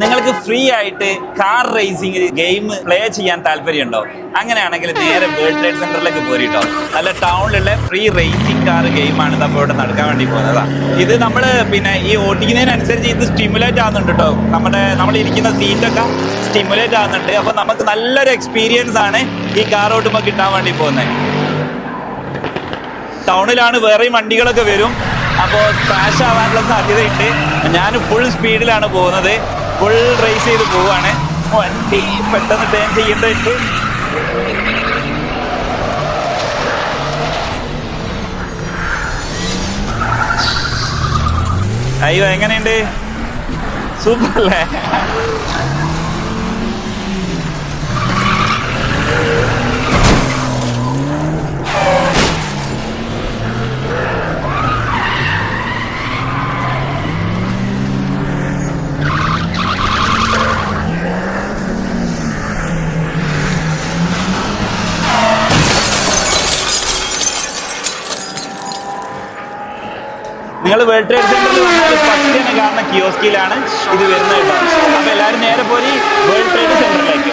നിങ്ങൾക്ക് ഫ്രീ ആയിട്ട് car racing game play ചെയ്യാൻ താല്പര്യമുണ്ടോ? അങ്ങനെയാണെങ്കിൽ നേരെ വേൾഡ് ട്രേഡ് സെന്ററിലേക്ക് പോരിട്ടോ. നല്ല ടൗണിലുള്ള ഫ്രീ റേസിംഗ് കാർ ഗെയിമാണ് നമ്മൾ ഇവിടെ നടക്കാൻ വേണ്ടി പോകുന്നതാ. ഇത് നമ്മൾ ഈ ഓടിക്കുന്നതിനനുസരിച്ച് ഇത് സ്റ്റിമുലേറ്റ് ആകുന്നുണ്ട് കേട്ടോ. നമ്മൾ ഇരിക്കുന്ന സീറ്റൊക്കെ സ്റ്റിമുലേറ്റ് ആകുന്നുണ്ട്. അപ്പൊ നമുക്ക് നല്ലൊരു എക്സ്പീരിയൻസ് ആണ് ഈ കാർ ഓട്ടുമ്പോൾ കിട്ടാൻ വേണ്ടി പോകുന്നത്. ടൗണിലാണ് വേറെയും വണ്ടികളൊക്കെ വരും, അപ്പോൾ ക്രാഷ് ആവാനുള്ള സാധ്യതയുണ്ട്. ഞാൻ ഫുൾ സ്പീഡിലാണ് പോകുന്നത്, ഫുൾ റേസ് ചെയ്ത് പോവാണ്. വണ്ടി പെട്ടെന്ന് ടേൺ ചെയ്യേണ്ടതുണ്ട്. അയ്യോ, എങ്ങനെയുണ്ട്? സൂപ്പർ അല്ലേ? നിങ്ങൾ വേൾഡ് ട്രേഡ് സെന്ററിൽ വന്നാൽ ഫസ്റ്റ് തന്നെ കാണുന്ന കിയോസ്കിലാണ് ഇത് വരുന്നത് കേട്ടോ. അപ്പോൾ എല്ലാവരും നേരെ പോയി വേൾഡ് ട്രേഡ് സെന്ററിലേക്ക്.